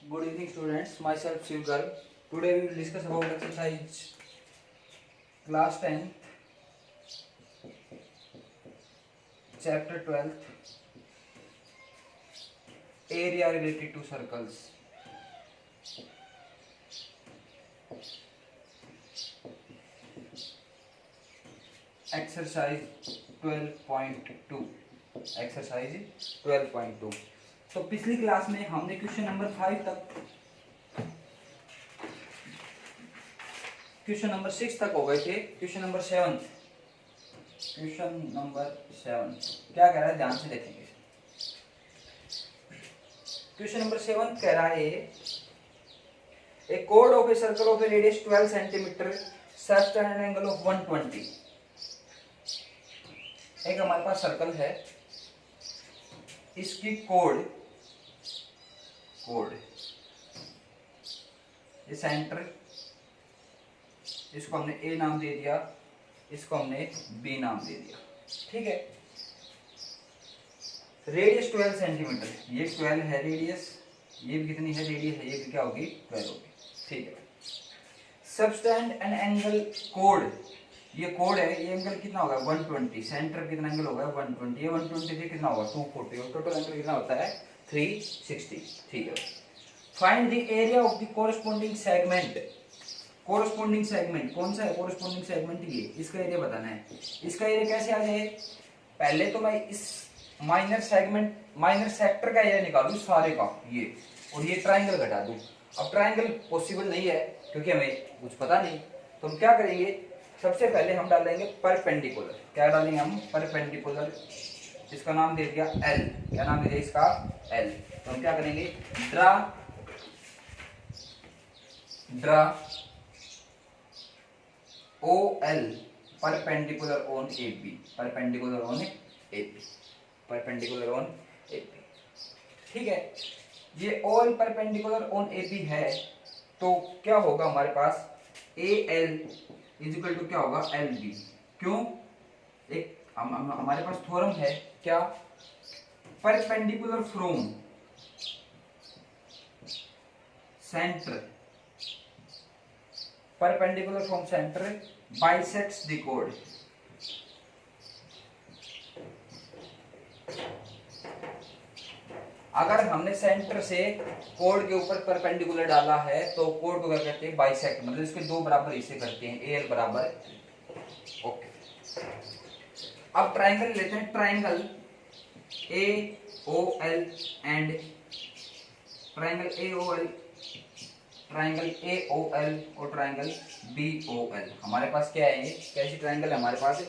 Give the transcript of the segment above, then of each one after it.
Good evening, students. Myself Shivkar. Today we will discuss about exercise class 10, chapter 12, area related to circles. Exercise 12.2. Exercise 12.2. तो पिछली class में हमने question number 5 तक, question number 6 तक हो गए थे। क्वेश्चन नंबर 7 क्या कह रहा है, ध्यान से देखेंगे। क्वेश्चन नंबर 7 कह रहा है ए कोड of a circle of a radius 12 centimetre search an angle of 120। एक हमारे पास सर्कल है, इसकी कोड ये सेंटर, इसको हमने ए नाम दे दिया, इसको हमने बी नाम दे दिया। ठीक है, रेडियस 12 सेंटीमीटर, ये 12 है रेडियस, ये भी कितनी है रेडियस है, ये भी क्या होगी 12 होगी। ठीक है, सबटेंड एन एंगल कोड, ये कोड है, ये एंगल कितना होगा 120, सेंटर कितना एंगल होगा 120, ये 120 से कितना होगा 240 और टोटल एंगल कितना होता है 360। ठीक है, find the area of the corresponding segment. Corresponding segment कौन सा है, कोरस्पोंडिंग सेगमेंट ये, इसका एरिया बताना है। इसका एरिया कैसे आ जाए, पहले तो मैं इस माइनर सेक्टर का एरिया निकालूं सारे का, ये और ये ट्राइंगल घटा दूं। अब ट्राइंगल पॉसिबल नहीं है क्योंकि हमें कुछ पता नहीं, तो हम क्या करेंगे, सबसे पहले हम डालेंगे परपेंडिकुलर। क्या डालेंगे हम, परपेंडिकुलर। इसका नाम दे दिया एल, क्या नाम दे दिया इसका एल। तो हम क्या करेंगे, draw O L perpendicular on A B, perpendicular on A B, perpendicular on A B. ठीक है, ये O L perpendicular on A B है, तो क्या होगा हमारे पास A L is equal to क्या होगा एल बी। क्यों, एक हमारे पास थ्योरम है क्या, perpendicular from centre, perpendicular from centre bisects the code. अगर हमने सेंटर से कोड के ऊपर परपेंडिकुलर डाला है तो कोड को क्या कहते हैं, बाइसेक्ट, मतलब इसके दो बराबर हिस्से करते हैं, ए एल बराबर। ओके, अब ट्राइंगल लेते हैं, triangle A O L and triangle A O L, triangle A O L और ट्राइंगल बी ओ एल। हमारे पास क्या है, ये कैसी ट्राइंगल है हमारे पास,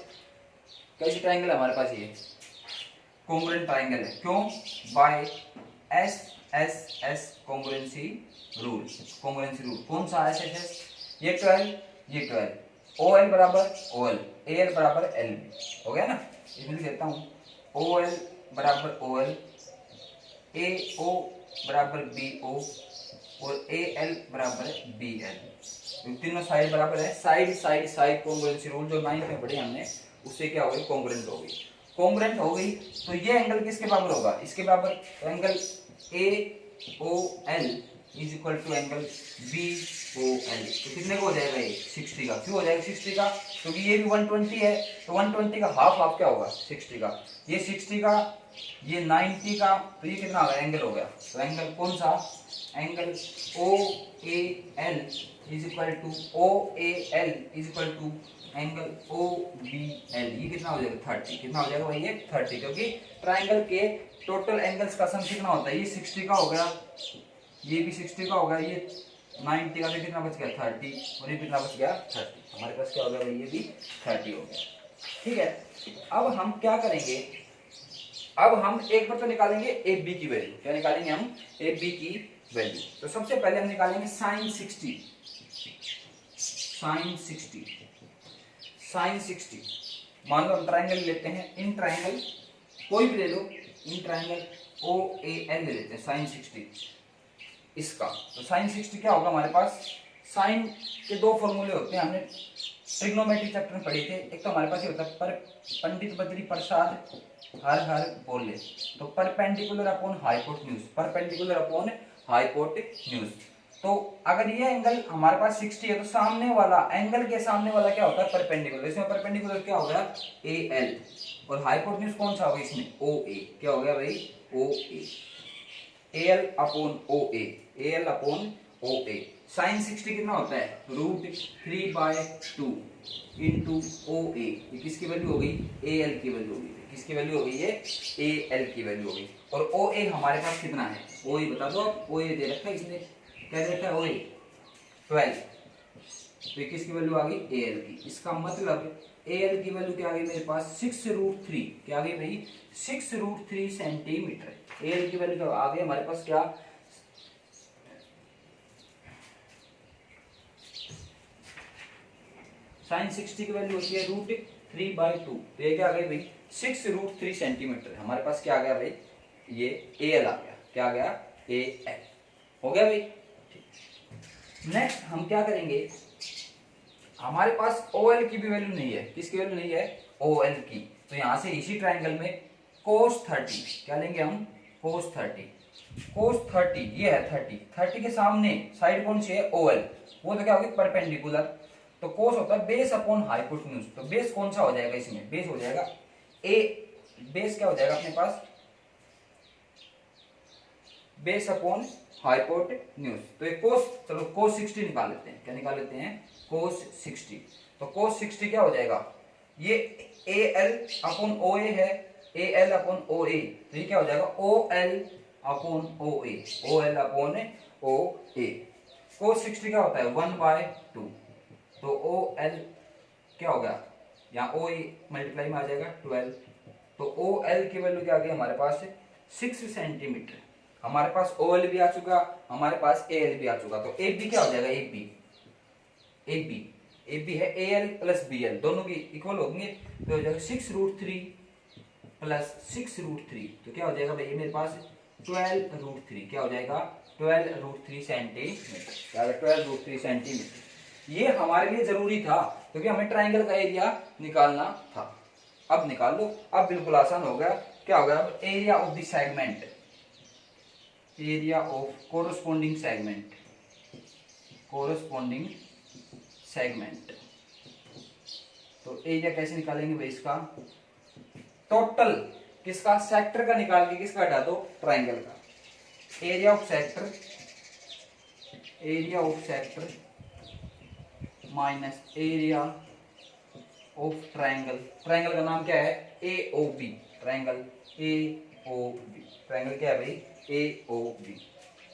कैसी ट्राइंगल है हमारे पास, ये कॉन्ग्रुएंट ट्राइंगल है। क्यों, by S S S congruency rule. Congruency rule कौन सा एस एस एस, ये 12 ये 12, ओ एल बराबर ओ एल, ए एल बराबर एल बी, हो गया ना। इसमें लिख देता हूँ ओ एल बराबर ओ एल, ए ओ बराबर बी ओ और ए एल बराबर बी एल। तीनों साइड बराबर है, side side side congruency rule जो 9th में पढ़े हमने, उससे क्या हो गई, कॉन्ग्रुएंट हो गई। कॉन्ग्रुएंट हो गई तो ये एंगल किसके बराबर होगा, इसके बराबर। तो angle A O L is equal to angle B O L, तो कितने को हो जाएगा ये 60 का। क्यों हो जाएगा 60 का, क्योंकि ये भी 120 है, तो 120 का हाफ क्या होगा 60 का, ये 60 का, ये 90 का, तो ये कितना होगा एंगल हो गया। तो एंगल कौन सा, angle O A L is equal to O A L is equal to angle O B L, ये कितना हो जाएगा 30। कितना हो जाएगा भाई ये 30, क्योंकि ट्राइंगल के टोटल एंगल्स का सम कितना होता है, ये 60 का हो गया, ये भी 60 का हो गया, ये 90 का से कितना बच गया 30 और ये कितना बच गया 30। हमारे पास क्या हो गया भाई, ये भी 30 हो गया। ठीक है, अब हम क्या करेंगे, अब हम एक बार तो निकालेंगे ए बी की वैल्यू। क्या निकालेंगे हम, ए बी की वैल्यू। तो सबसे पहले हम निकालेंगे साइन 60, साइन 60, साइन 60। मान लो हम ट्राइंगल लेते हैं, इन ट्राइंगल कोई भी ले लो, in triangle O A L ले लेते हैं, साइन 60 इसका। तो साइन 60 क्या होगा हमारे पास, साइन के दो फॉर्मूले होते हैं, हमने ट्रिग्नोमेट्री चैप्टर में पढ़े थे। एक तो हमारे पास ये होता है पर पंडित बद्री प्रसाद हर हर बोले, तो perpendicular upon hypotenuse, perpendicular upon hypotenuse. तो अगर ये एंगल हमारे पास 60 है तो सामने वाला एंगल के सामने वाला क्या होता है, परपेंडिकुलर। इसमें परपेंडिकुलर क्या होगा, AL, और हाइपोटेन्यूज कौन सा होगा इसमें, OA। क्या हो गया भाई, OA, AL upon OA, AL upon OA। Sine 60 कितना होता है, √3/2 इंटू OA। ये किसकी वैल्यू हो गई, AL की वैल्यू होगी। किसकी वैल्यू हो गई, ये AL की वैल्यू हो गई। और OA हमारे पास कितना है, OA बता दो आप। OA दे रखा है इसने, क्या दे रखा है, OA 12। तो किसकी वैल्यू आ गई, AL की। इसका मतलब AL की वैल्यू क्या आ गई मेरे पास, 6√3। क्या आ गई भाई, 6√3 सेंटीमीटर। AL की वैल्यू क्या आ गई हमारे पास, क्या, साइन 60 की वैल्यू होती है √3/2। तो ये क्या आ गई भाई, 6√3 सेंटीमीटर। हमारे पास क्या आ गया भाई, ये AL आ गया। क्या आ गया, AL हो गया भाई। नेक्स्ट हम क्या करेंगे, हमारे पास OL की भी वैल्यू नहीं है। किसकी वैल्यू नहीं है, OL की। तो यहां से इसी ट्रायंगल में cos 30 क्या लेंगे हम, cos 30 ये है 30 के सामने साइड कौन सी है, OL। वो तो क्या होगी, परपेंडिकुलर। तो cos होता है बेस अपॉन हाइपोटेन्यूज। तो बेस कौन सा हो जाएगा इसमें, बेस हो जाएगा A। बेस क्या हो जाएगा अपने पास, बेस अपॉन हाइपोटेन्यूज। तो ये cos, चलो cos 60 निकाल लेते हैं। क्या निकाल लेते हैं, cos 60। तो cos 60 क्या हो जाएगा, ये AL अपॉन OA है, AL अपॉन OA। तो ये क्या हो जाएगा, OL upon OA, OL upon OA। cos 60 क्या होता है, 1/2। तो OL क्या होगा, यहाँ OA मल्टीप्लाई में आ जाएगा 12। तो OL की वैल्यू क्या आ गई हमारे पास, 6 सेंटीमीटर। हमारे पास OL भी आ चुका, हमारे पास AL भी आ चुका। तो AB क्या हो जाएगा, AB है AL प्लस BL, दोनों की इक्वल होंगे। तो हो जाएगा 6√3 प्लस 6√3। तो क्या हो जाएगा भाई, मेरे पास 12√3। क्या हो जाएगा, 12√3 सेंटीमीटर। क्या है, 12√3 सेंटीमीटर। ये हमारे लिए जरूरी था क्योंकि हमें ट्राइंगल का एरिया निकालना था। अब निकाल लो, अब बिल्कुल आसान हो गया। क्या हो गया, अब area of the segment, area of corresponding segment. तो एरिया कैसे निकालेंगे भाई इसका, टोटल किसका, सेक्टर का निकाल के किसका हटा दो, ट्राइंगल का। Area of sector minus area of triangle. Triangle का नाम क्या है, AOB। ट्राइंगल AOB, ट्राइंगल क्या है भाई, AOB।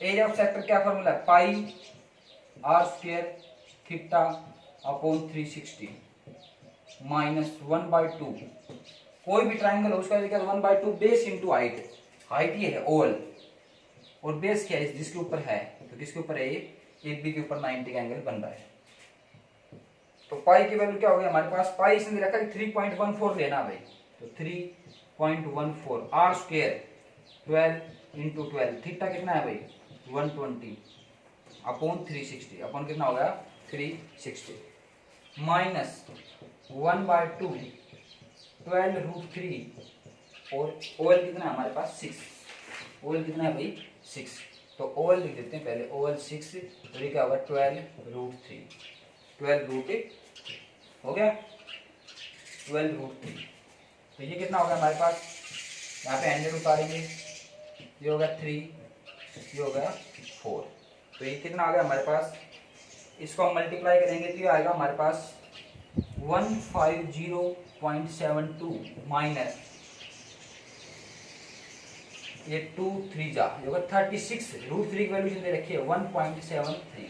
एरिया ऑफ सेक्टर क्या फॉर्मूला है, πr² थीटा अपॉन 360 माइनस 1/2। कोई भी ट्राइंगल हो उसका क्या, 1/2 बेस इंटू हाइट। हाइट ये है OL और बेस क्या है जिसके ऊपर है, तो किसके ऊपर है, ये AB के ऊपर 90 का एंगल बन रहा है। तो पाई की वैल्यू क्या हो गई हमारे पास, पाई इसने रखा है 3.14 लेना भाई। तो 3.14 r² 12 इंटू 12। थीटा कितना है भाई, 120 अपॉन 360। अपॉन कितना हो गया, 360 माइनस 1/2 12√3। और OL कितना है हमारे पास, 6। OL कितना है भाई, 6। तो OL लिख देते हैं पहले, OL 6। तो ये क्या होगा, 12√3। 12√3 हो गया, 12√3। तो ये कितना हो गया हमारे पास, यहाँ पे 100 उतारेंगे, ये होगा 3, ये होगा 4। तो ये कितना आ गया हमारे पास, इसको हम मल्टीप्लाई करेंगे तो ये आएगा हमारे पास 150.72 माइनस ये 2 3 जा, ये होगा 36। √3 की वैल्यू जितने रखी है 1.73।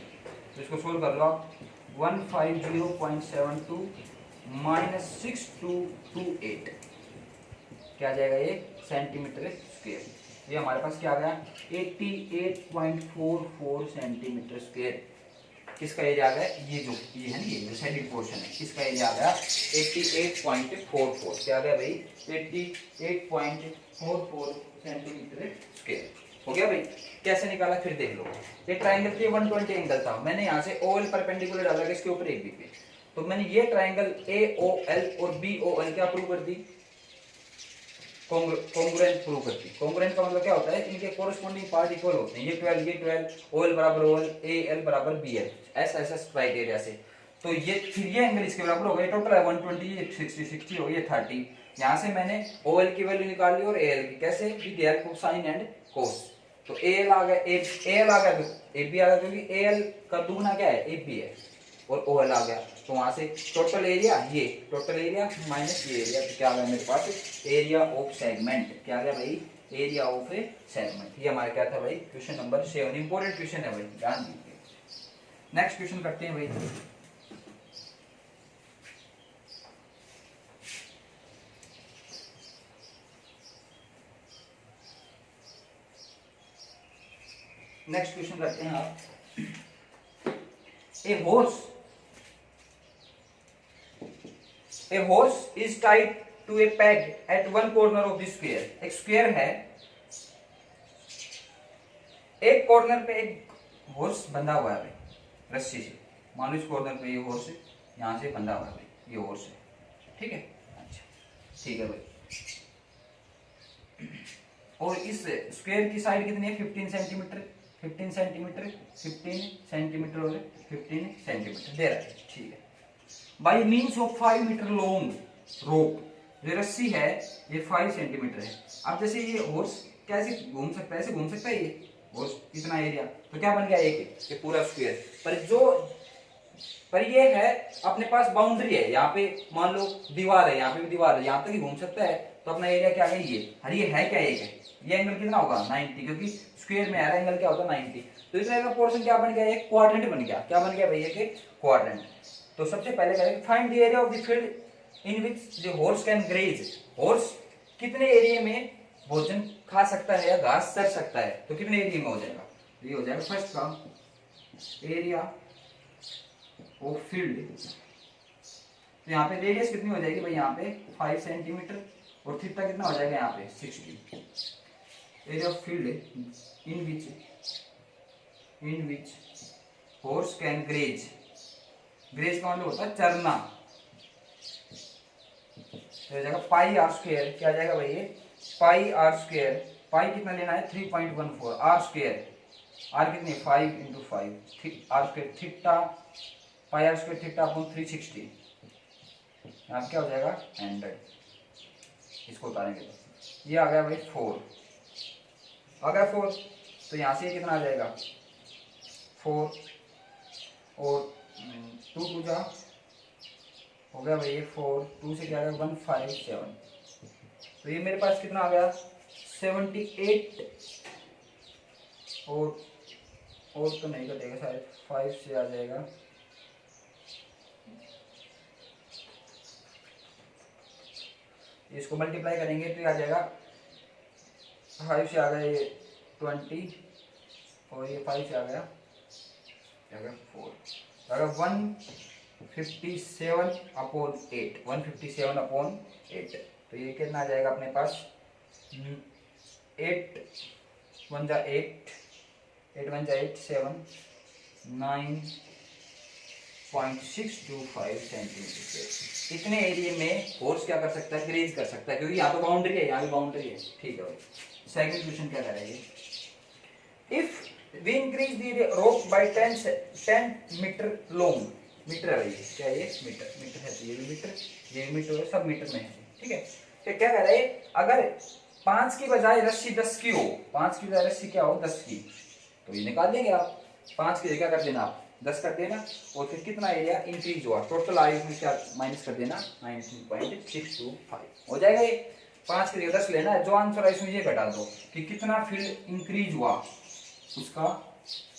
तो इसको सोल्व कर लो आप, 150.72 माइनस 6228 क्या आ जाएगा, ये सेंटीमीटर स्क्वायर। ये हमारे पास क्या आ गया, 88.44 सेंटीमीटर स्क्वायर। किसका एरिया आ गया, ये जो ये है ना, ये शेडेड पोर्शन है, किसका एरिया आ गया 88.44। क्या आ गया भाई, 88.44 सेंटीमीटर स्क्वायर। हो गया भाई। कैसे निकाला फिर देख लो, ये ट्राइंगल के 120 एंगल था, मैंने यहाँ से OL परपेंडिकुलर डाला इसके ऊपर AB पे। तो मैंने ये ट्राइंगल AOL और BOL क्या प्रूव कर दी, कॉन्ग्रुएंट प्रूव करती है। कॉन्ग्रुएंट का मतलब क्या होता है, इनके कोरस्पॉन्डिंग पार्ट इक्वल होते हैं, ये 12 OL बराबर OL, AL बराबर BL, ऐसा क्राइटेरिया से। तो ये फिर ये एंगल इसके बराबर हो गया, टोटल है 120, 60 60 हो गई 30। यहाँ से मैंने OL की वैल्यू निकाल ली और AL की, कैसे, with the help of sine and cos. तो AL आ गया, AL आ गया, तो AB आ गया, क्योंकि AL का दुगना क्या है, AB है, और OL आ गया। तो वहां से टोटल एरिया, ये टोटल एरिया माइनस ये एरिया, तो क्या आ गया मेरे पास, एरिया ऑफ सेगमेंट। क्या आ गया भाई, एरिया ऑफ ए सेगमेंट। ये हमारा क्या था भाई, क्वेश्चन नंबर 7। इंपॉर्टेंट क्वेश्चन है भाई, ध्यान दीजिए। नेक्स्ट क्वेश्चन करते हैं भाई। नेक्स्ट क्वेश्चन करते हैं आप। A horse is tied to a peg at one corner of the square. एक स्क्वायर है, एक कॉर्नर पे एक हॉर्स बंधा हुआ है भाई रस्सी से। मान लो इस कॉर्नर पे ये हॉर्स है, यहाँ से बंधा हुआ है भाई, ये हॉर्स है, ठीक है। अच्छा, ठीक है भाई। और इस स्क्वायर की साइड कितनी है, 15 सेंटीमीटर, 15 सेंटीमीटर, 15 सेंटीमीटर और 15 सेंटीमीटर दे रहा है, ठीक है। By means of 5 metre long rope, जो रस्सी है ये 5 सेंटीमीटर है। अब जैसे ये हॉर्स कैसे घूम सकता है, ऐसे घूम सकता है ये हॉर्स, इतना एरिया, तो क्या बन गया, एक ये पूरा स्क्वायर। पर ये है अपने पास बाउंड्री है, यहाँ पे मान लो दीवार है, यहाँ पे भी दीवार है, यहाँ तक ही घूम सकता है। तो अपना एरिया क्या है, ये, और ये है क्या, एक है, ये एंगल कितना होगा 90, क्योंकि स्क्वायर में हर एंगल क्या होता है 90। तो इस का पोर्शन क्या बन गया, एक क्वाड्रेंट बन गया। क्या बन गया भाई, एक क्वाड्रेंट। तो सबसे पहले करेंगे find the area of the field in which the horse can graze. Horse कितने एरिया में भोजन खा सकता है या घास चर सकता है, तो कितने एरिया में हो जाएगा, ये हो जाएगा फर्स्ट का एरिया ऑफ फील्ड। तो यहाँ पे रेडियस कितनी हो जाएगी भाई, यहाँ पे 5 सेंटीमीटर, और थीटा कितना हो जाएगा यहाँ पे 60। Area of field in which horse can graze. Graze का मतलब होता है चरना। तो हो जाएगा पाई आर स्क्वायर, क्या आ जाएगा भाई ये, पाई आर स्क्वायर। पाई कितना लेना है 3.14, आर स्क्वायर, आर कितनी 5 × 5, r square theta, pi are square theta upon 360। यहाँ क्या हो जाएगा 100। इसको उतारेंगे तो ये आ गया भाई 4, आ गया 4। तो यहाँ से कितना आ जाएगा 4, और 2 2 जा हो गया भाई ये 4, 2 से क्या आ गया 157। तो ये मेरे पास कितना आ गया 78, और तो नहीं कटेगा शायद, 5 से आ जाएगा, इसको मल्टीप्लाई करेंगे तो ये आ जाएगा 5 से आ गया ये 20, और ये 5 से आ गया 4, अगर 157 अपॉन 8, 157 अपॉन 8। तो ये कितना आ जाएगा अपने पास 8 1 जा 8, 8 1 जा 8, 7 9.625 सेंटीमीटर। इतने एरिया में हॉर्स क्या कर सकता है, ग्रेज कर सकता है, क्योंकि यहाँ तो बाउंड्री है, यहाँ भी बाउंड्री है, ठीक है भाई। सेकंड क्वेश्चन क्या करेंगे, if we increase the rope by 10 metre long, metre है भाई, क्या ये मीटर है, तो ये भी मीटर, ये मीटर है, सब मीटर में है, ठीक है। तो क्या कह रहा है, अगर 5 की बजाय रस्सी 10 की हो, 5 की बजाय रस्सी क्या हो 10 की, तो ये निकाल देंगे आप, 5 की जगह कर देना आप 10 कर देना, और फिर कितना एरिया इंक्रीज हुआ, टोटल आयु में क्या माइनस कर देना 19.625 हो जाएगा। ये 5 की जगह 10 लेना है, जो आंसर है इसमें ये घटा दो कि कितना फील्ड इंक्रीज हुआ, उसका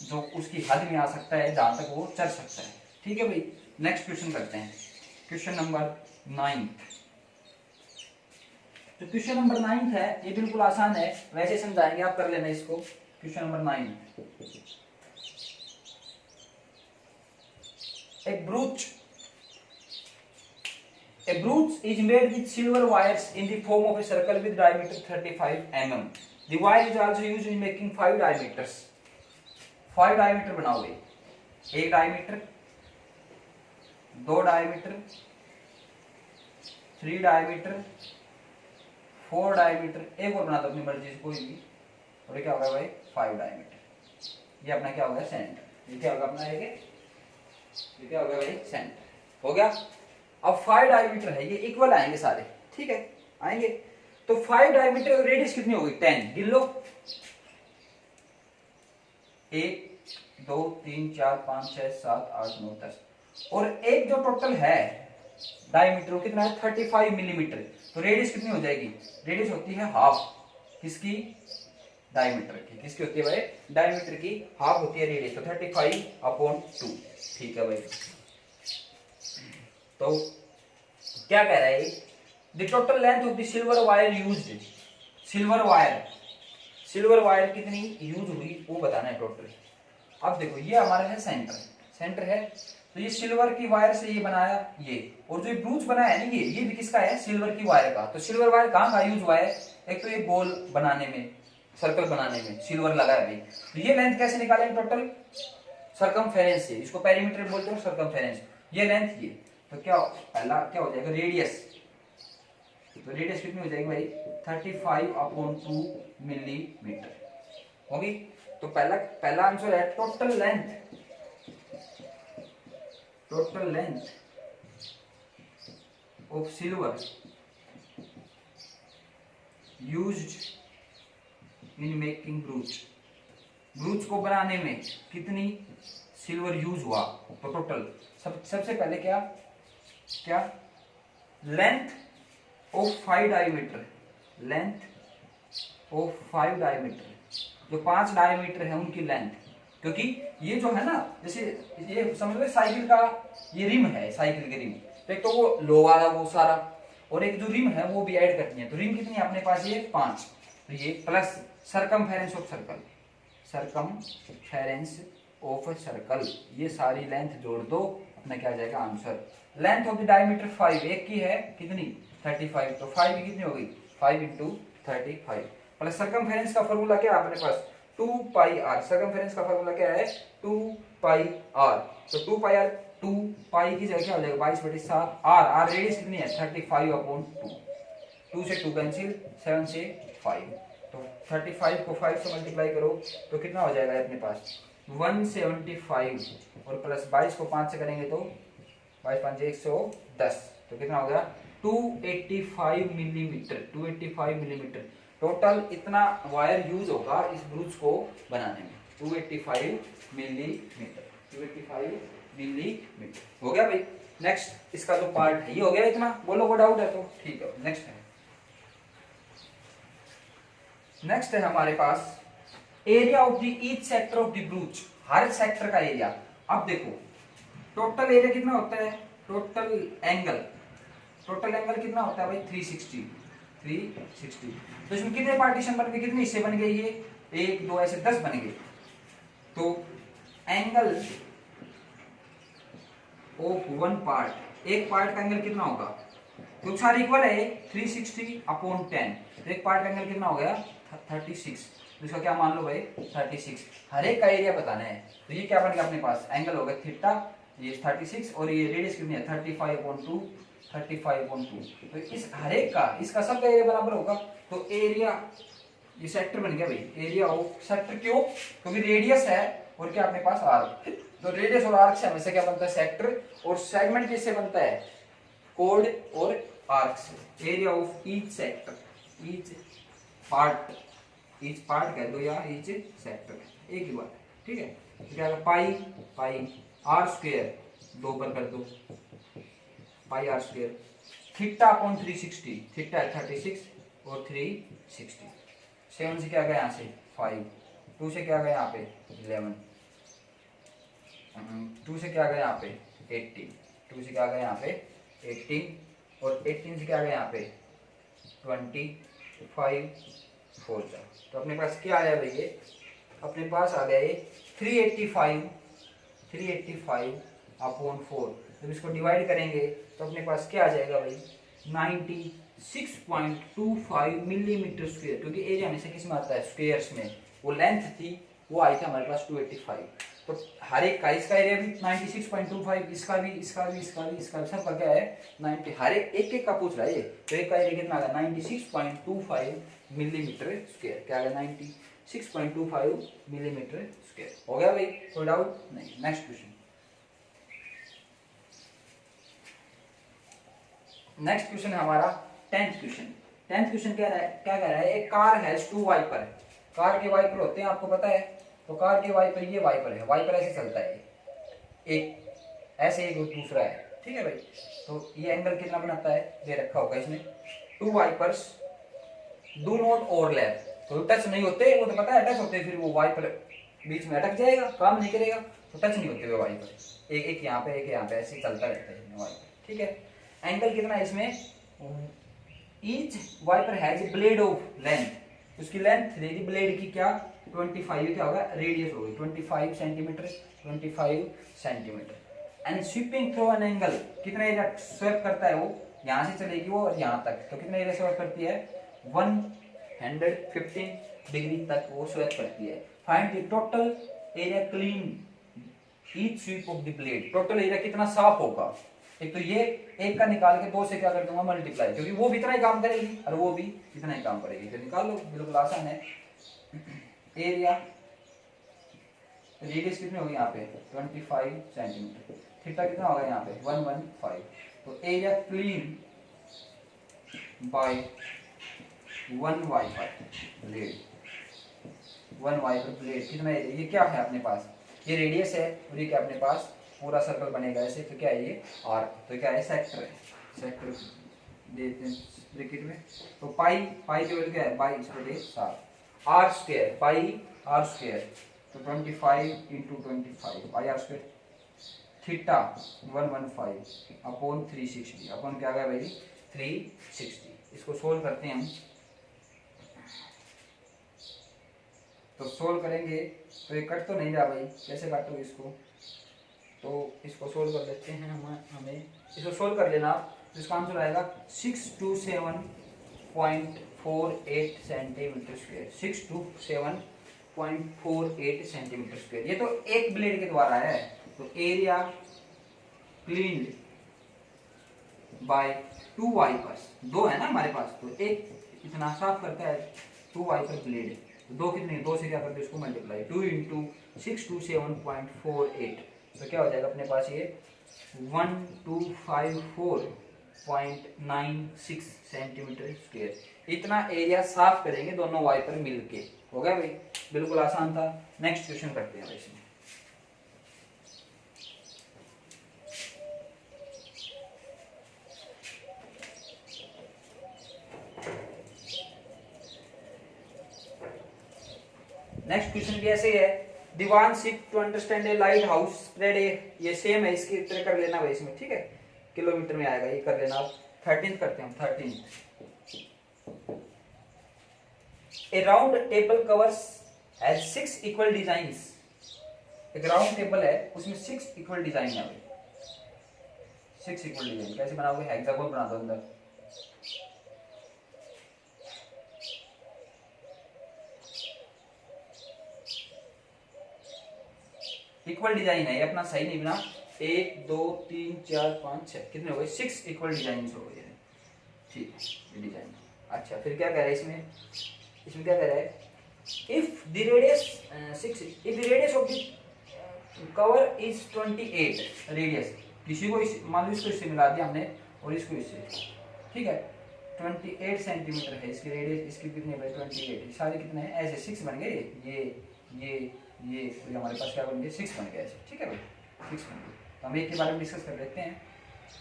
जो उसकी हद में आ सकता है, जहां तक वो चल सकता है, ठीक है भाई। नेक्स्ट क्वेश्चन करते हैं, क्वेश्चन नंबर 9। तो क्वेश्चन नंबर 9 है, ये बिल्कुल आसान है, वैसे समझाएंगे, आप कर लेना इसको। Question number 9, A brooch is made with silver wires in the form of a circle with diameter 35 mm. The wire is also used in making 5 diameters. 5 diameter बनाओगे, 1 diameter, 2 diameter, 3 diameter, 4 डायमीटर, एक और बना दो अपनी मर्जी से कोई भी, और ये क्या होगा भाई 5 डायमीटर। ये अपना क्या होगा सेंटर, ये क्या होगा अपना ये क्या होगा भाई सेंटर हो गया। अब 5 डायमीटर है, ये इक्वल आएंगे सारे, ठीक है आएंगे। तो 5 डायमीटर रेडियस कितनी होगी 10, गिन लो 1 2 3 4 5 6 7 8 9 10, और एक जो टोटल है डायमीटर वो कितना है 35 मिलीमीटर। तो रेडियस कितनी हो जाएगी, रेडियस होती है हाफ किसकी, डायमीटर की, किसकी होती है भाई डायमीटर की हाफ होती है रेडियस, तो 35/2, ठीक है भाई। तो क्या कह रहा है, the total length of the silver wire used, silver wire कितनी यूज हुई वो बताना है टोटल। अब देखो ये हमारा है सेंटर है, तो ये सिल्वर की वायर से ये बनाया ये, और जो ब्रूच बनाया है ना ये भी किसका है सिल्वर की वायर का। तो सिल्वर वायर कहाँ का यूज हुआ है, एक तो ये गोल बनाने में, सर्कल बनाने में सिल्वर लगा है भाई। तो ये लेंथ कैसे निकालेंगे टोटल, सरकमफेरेंस से, इसको पेरीमीटर बोलते हैं सरकमफेरेंस, ये लेंथ ये। तो क्या पहला क्या हो जाएगा रेडियस, तो रेडियस कितनी हो जाएगी भाई 35/2 मिलीमीटर होगी। तो पहला आंसर है total length of silver used in making ब्रूच को बनाने में कितनी सिल्वर यूज हुआ। तो टोटल सबसे पहले क्या लेंथ ऑफ 5 डायमीटर, जो 5 डायमीटर है उनकी लेंथ, क्योंकि ये जो है ना जैसे ये समझ लो साइकिल का ये रिम है, साइकिल की रिम, तो एक तो वो लो वाला वो सारा, और एक जो रिम है वो भी ऐड करनी है। तो रिम कितनी है अपने पास ये 5, तो ये प्लस सरकमफेरेंस ऑफ सर्कल, ये सारी लेंथ जोड़ दो, अपना क्या आ जाएगा answer. Length of the diameter 5, एक की है कितनी 35, तो 5 की कितनी होगी 5 × 35, प्लस सरकमफेरेंस का फार्मूला क्या है अपने पास 2πr, सरकमफेरेंस का फार्मूला क्या है 2πr, तो 2πr 2π की जगह क्या हो जाएगा 22/7, r रेडियस कितनी है 35/2, 2 से 2 कैंसिल, 7 से 5, तो 35 को 5 से मल्टीप्लाई करो तो कितना हो जाएगा अपने पास 175, और प्लस 22 को 5 से करेंगे तो 22 5 110, तो कितना हो गया 285 मिलीमीटर। टोटल इतना वायर यूज होगा इस ब्रूच को बनाने में 285 मिलीमीटर हो गया भाई। नेक्स्ट इसका जो पार्ट है ये हो गया इतना, बोलो को डाउट है तो ठीक है। नेक्स्ट है हमारे पास area of the each sector of the brooch, हर सेक्टर का एरिया। अब देखो टोटल एरिया कितना होता है, टोटल एंगल कितना होता है भाई 360, तो इसमें कितने पार्टीशन बन गए, कितने हिस्से बन गए, ये 1 2 ऐसे 10 बन गए। तो एंगल ऑफ वन पार्ट, एक पार्ट का एंगल कितना होगा, क्योंकि सारे इक्वल है 360/10, तो एक पार्ट का एंगल कितना हो गया 36, तो इसका क्या मान लो भाई 36, हर एक का एरिया बताना है। तो ये क्या बन गया अपने पास एंगल हो गया थीटा, ये 36, और ये रेडियस कितनी है 35/2, तो इस हर एक का इसका सबका एरिया बराबर होगा। तो एरिया ये सेक्टर बन गया भाई, एरिया ऑफ सेक्टर, क्यों, क्योंकि रेडियस है और क्या अपने पास आर्क, तो रेडियस और आर्क से हमेशा क्या बनता है सेक्टर, और सेगमेंट किससे बनता है कोड और आर्क से। Area of each sector, each part कह दो या ईच सेक्टर, एक ही बात, ठीक है। तो क्या पाई आर स्क्वायर 2 पर कर दो, पाई आर स्क्वायर, θ/360, थीटा है 36 और 360, 7 से क्या गया यहाँ से 5, 2 से क्या गया यहाँ पे 11, 2 से क्या गया यहाँ पे 18, 2 से क्या गया यहाँ पे 18, और 18 से क्या गया यहाँ पे 25, 4 जा, तो अपने पास क्या आया भाई, ये अपने पास आ गया ये 385/4। जब इसको डिवाइड करेंगे तो अपने पास क्या आ जाएगा भाई 96.25 मिलीमीटर स्क्वायर, क्योंकि एरिया हमेशा किस में आता है स्क्वायर्स में, वो लेंथ थी वो आई थी हमारे पास 285, तो हर एक का, इसका एरिया भी 96.25, इसका भी, इसका भी, इसका भी, इसका भी, सबका क्या है 90, हर एक का पूछ रहा है ये। तो एक का एरिया कितना आ गया 96.25 मिलीमीटर स्क्वायर, क्या आ गया 96.25 मिलीमीटर स्क्वायर। हो गया भाई, कोई डाउट नहीं। नेक्स्ट क्वेश्चन, नेक्स्ट क्वेश्चन है हमारा 10th क्वेश्चन। 10th क्वेश्चन क्या कह रहा है, एक कार हैज 2 वाइपर। कार के वाइपर होते हैं, आपको पता है। तो कार के वाइपर, ये वाइपर है, वाइपर ऐसे चलता है, एक ऐसे, एक दूसरा है, ठीक है भाई। तो ये एंगल कितना बनाता है, दे रखा होगा इसमें। 2 वाइपर्स डू नॉट ओवरलैप, तो टच नहीं होते, वो तो पता है टच होते, फिर वो वाइपर बीच में अटक जाएगा, काम नहीं करेगा, तो टच नहीं होते वो वाइपर। एक यहाँ पे, एक यहाँ पे, ऐसे चलता रहता है इसमें वाइपर, ठीक है। एंगल कितना है इसमें, each wiper has blade of length, उसकी लेंथ देगी ब्लेड की क्या 25, क्या होगा रेडियस होगी 25 centimetre, 25 centimetre. And sweeping through an angle, कितना एरिया स्वेप करता है वो, यहाँ से चलेगी वो और यहाँ तक, तो कितना एरिया स्वेप करती है 115 डिग्री तक वो स्वेप करती है। Find the total area clean each sweep of the blade, total area कितना साफ होगा। एक तो ये एक का निकाल के 2 से क्या कर दूंगा मल्टीप्लाई, क्योंकि वो भी इतना ही काम करेगी और वो भी इतना ही काम करेगी, तो निकाल लो, बिल्कुल आसान है। एरिया, रेडियस कितनी होगी यहाँ पे 25 सेंटीमीटर, थीटा कितना होगा यहाँ पे 115, तो area clean by 1 wiper blade, 1 wiper blade कितना एरिया, ये क्या है अपने पास, ये रेडियस है और ये क्या अपने पास पूरा सर्कल बनेगा ऐसे, तो क्या है ये आर, तो क्या है सेक्टर है, सेक्टर देते हैं ब्रैकेट में। तो पाई, पाई की वैल्यू क्या है 22/7, R square, pi are square, तो 25 × 25 pi are square, theta 115 upon 360, upon क्या गया भाई 360। इसको सोल्व करते हैं हम, तो सोल्व करेंगे तो ये कट तो नहीं रहा भाई, कैसे काटोगे इसको, तो इसको सोल्व कर लेते हैं। हमें इसको सोल्व कर लेना, तो इसका आंसर आएगा 627.48 सेंटीमीटर स्क्वायर, 627.48 सेंटीमीटर स्क्वायर। ये तो एक ब्लेड के द्वारा है, तो एरिया क्लीन्ड बाय 2 वाइपर्स, 2 है ना हमारे पास, तो एक इतना साफ करता है 2 वाइपर ब्लेड, तो 2 कितने, 2 से क्या करते हैं इसको मल्टीप्लाई, 2 × 627.48, तो क्या हो जाएगा अपने पास ये 1254.96 सेंटीमीटर स्क्वायर। इतना एरिया साफ करेंगे दोनों वाइपर मिलके। हो गया भाई, बिल्कुल आसान था। नेक्स्ट क्वेश्चन करते हैं इसमें। नेक्स्ट क्वेश्चन भी ऐसे ही है, दीवान सिक to understand a lighthouse spread a, ये सेम है, इसकी तरह कर लेना भाई इसमें, ठीक है, किलोमीटर में आएगा, ये कर लेना। आप 13 करते हैं हम, 13। A round table covers has 6 equal designs, एक राउंड टेबल है उसमें 6 इक्वल डिजाइन है भाई, 6 इक्वल डिजाइन कैसे बनाओगे, हेक्सागोन बना दो अंदर, इक्वल डिजाइन है ये, अपना सही नहीं बना, 1 2 3 4 5 6 कितने हो गए 6 इक्वल डिजाइन हो गए, ठीक है ये डिजाइन। अच्छा फिर क्या कह रहा है इसमें, इसमें क्या कह रहा है, if the radius 6, if the radius of the cover is 28, radius किसी को मान लो इसको इससे मिला दिया हमने और इसको इससे, ठीक है 28 सेंटीमीटर है इसकी रेडियस, इसकी कितनी है 28, सारे कितने हैं ऐसे 6 बन गए, ये तो हमारे पास क्या बन गया 6 बन गया ऐसे, ठीक है भाई 6 बन गया। तो हम एक के बारे में डिस्कस कर लेते हैं,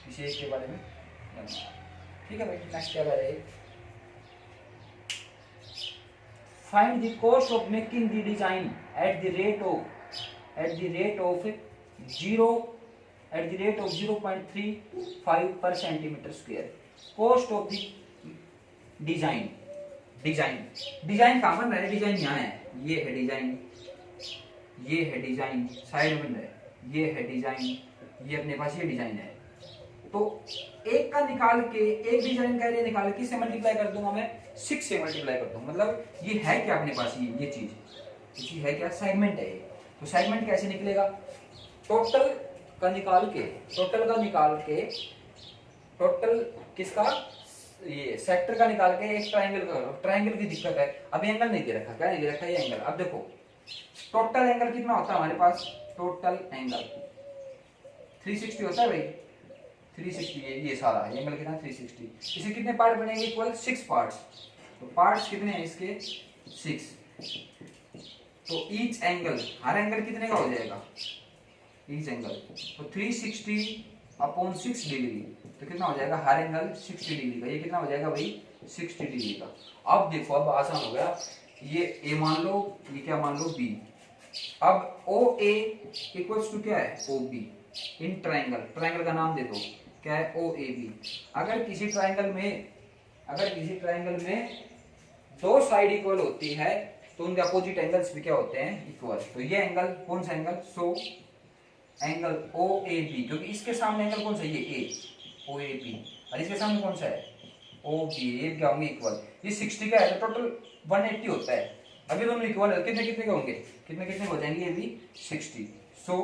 किसी एक के बारे में, ठीक है भाई। नेक्स्ट क्या कर रहे हैं, find the cost of making the design at the rate of 0.35 पर centimetre square. Cost of the design, design कहाँ बन रहा है, डिजाइन यहाँ है, ये है डिजाइन, ये है डिजाइन साइड बन रहा है, ये है डिजाइन, ये अपने पास ये डिजाइन है। तो एक का निकाल के, एक डिजाइन का एरिया निकाल के किससे मल्टीप्लाई कर दूंगा मैं 6 से मल्टीप्लाई कर दूंगा, मतलब ये है क्या अपने पास, ये चीज है क्या, सेगमेंट है तो सेगमेंट कैसे निकलेगा, टोटल का निकाल के, टोटल किसका, ये सेक्टर का निकाल के एक ट्रायंगल की दिक्कत है, अभी एंगल नहीं दे रखा, क्या नहीं दे रखा ये एंगल। अब देखो टोटल एंगल कितना होता है हमारे पास, टोटल एंगल 360 होता है भाई, 360 ये सारा ये एंगल कितना 360। इसे कितने पार्ट बनेंगे, इक्वल 6 पार्ट्स। तो पार्ट्स कितने हैं इसके 6। तो ईच एंगल, हर एंगल कितने का हो जाएगा, ईच एंगल तो 360 अपॉन 6 डिग्री, तो कितना हो जाएगा, हर एंगल 60 डिग्री का, ये कितना हो जाएगा भाई 60 डिग्री का। अब देखो अब आसान हो गया, ये ए मान लो, ये क्या मान लो बी। अब ओ ए इक्वल्स टू क्या है, O B in triangle, triangle का नाम दे दो क्या है, ओ ए बी। अगर किसी ट्रायंगल में दो साइड इक्वल होती है तो उनके अपोजिट एंगल्स भी क्या होते हैं, इक्वल। तो ये एंगल कौन सा angle, so angle O A B, क्योंकि इसके सामने एंगल कौन सा, ये ए, ओ ए बी, और इसके सामने कौन सा है, ओ बी, ये क्या होंगे इक्वल। ये 60 का है तो टोटल 180 होता है। अभी दोनों इक्वल है, कितने कितने के होंगे, कितने हो जाएंगे, ये भी 60। So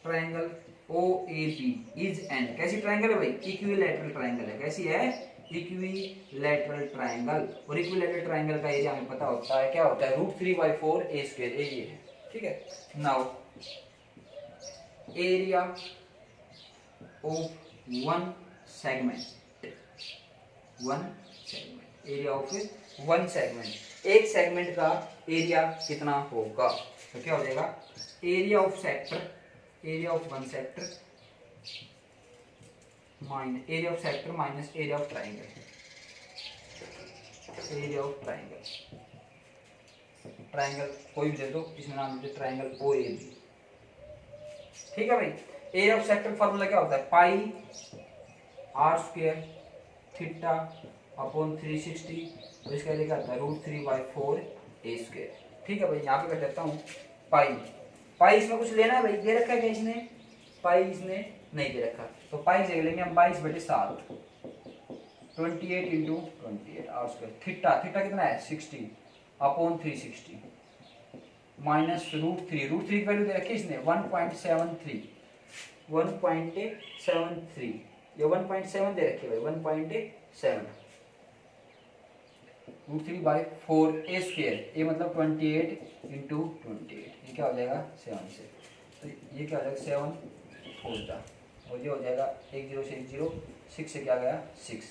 triangle O A B is an, कैसी ट्रायंगल है भाई, इक्विलैटरल ट्रायंगल है। कैसी है, इक्विलैटरल ट्रायंगल। और इक्विलैटरल ट्रायंगल का एरिया हमें पता होता है, क्या होता है, √3/4 ए स्क्वायर, ये है, ठीक है। Now area of one segment, area of one segment, एक सेगमेंट का एरिया कितना होगा, तो क्या हो जाएगा, area of sector, area of one sector minus area of sector minus area of triangle, area of triangle, triangle कोई भी दे दो, इसमें नाम दे ट्रायंगल ओ ए बी, ठीक है भाई। एरिया ऑफ सेक्टर फॉर्मूला क्या होता है, पाई आर स्क्वायर थीटा अपॉन 360, तो इसका एरिया क्या होता है, √3/4 ए स्क्वायर, ठीक है भाई। यहाँ पे कर देता हूँ पाई, पाई इसमें कुछ लेना है भाई, दे रखा है क्या इसने, पाई इसने नहीं दे रखा, तो पाई जगह लेंगे हम 22/7, 28 × 28 आर स्क्वायर, थीटा कितना है 60 अपॉन 360 माइनस √3, √3 की वैल्यू दे रखी है इसने 1.73, ये 1.7 दे रखी है भाई, 1.7 √3/4 ए स्क्वायर, ये मतलब 28 × 28, ये क्या हो जाएगा 7 से, तो ये क्या हो जाएगा 7 4 और ये हो जाएगा 1 0 से 1 0, 6 से क्या गया 6।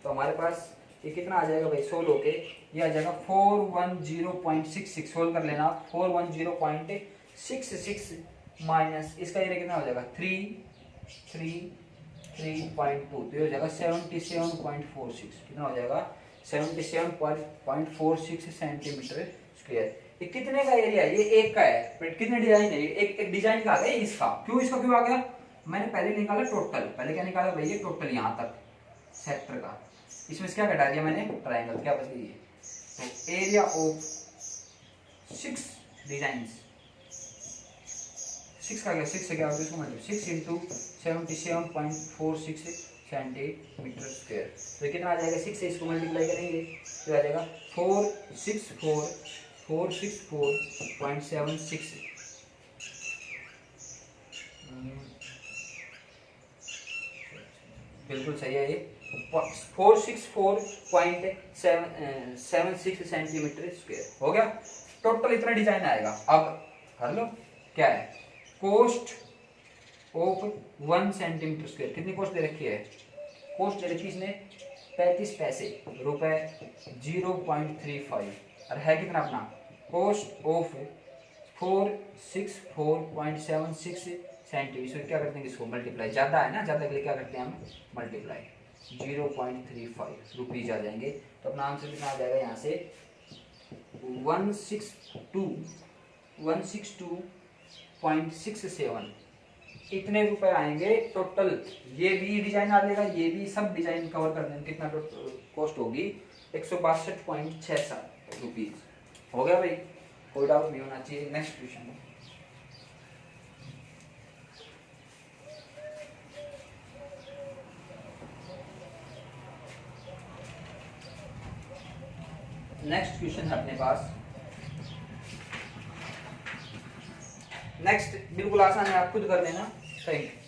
तो हमारे पास ये कितना आ जाएगा भाई, सोल्व होके ये आ जाएगा 410.66, सोल्व कर लेना, 410.66 माइनस इसका एरिया कितना हो जाएगा 3.2, तो ये हो जाएगा 77.46, कितना हो जाएगा 77.46 सेंटीमीटर स्क्वायर। ये कितने का एरिया है, ये एक का है, बट कितने डिजाइन है, एक डिजाइन का आ गया इसका, क्यों आ गया, मैंने पहले निकाला टोटल, पहले क्या निकाला भाई, ये टोटल यहाँ तक सेक्टर का, इसमें क्या घटा दिया मैंने, ट्रायंगल, क्या बच गई, तो एरिया ऑफ 6 डिजाइन, 6 का क्या, 6 से क्या होगा, इसको मतलब 6 × 77.46 सेंटीमीटर स्क्वायर, तो कितना आ जाएगा, 6 से इसको मल्टीप्लाई करेंगे तो आ जाएगा 464.76, बिल्कुल सही है, ये 464.76 सेंटीमीटर स्क्वायर हो गया। टोटल इतना डिजाइन आएगा। अब कर लो क्या है, कॉस्ट ऑफ 1 सेंटीमीटर स्क्वायर, कितनी कॉस्ट दे रखी है, कॉस्ट दे रखी इसने 35 पैसे रुपए 0.35, और है कितना अपना, कॉस्ट ऑफ 464.76 सेंटीमीटर, क्या करते हैं इसको मल्टीप्लाई, ज़्यादा है ना, ज़्यादा के लिए क्या करते हैं हम मल्टीप्लाई, 0.35 रुपीज आ जाएंगे, तो अपना आंसर कितना आ जाएगा यहाँ से 162.67, इतने रुपए आएंगे टोटल। ये भी डिजाइन आ जाएगा, ये भी सब डिजाइन कवर कर देंगे, कितना कॉस्ट होगी 162.67 रुपीज। हो गया भाई, कोई डाउट नहीं होना चाहिए। नेक्स्ट क्वेश्चन, नेक्स्ट क्वेश्चन है अपने पास नेक्स्ट बिल्कुल आसान है, आप खुद कर लेना। Thank you.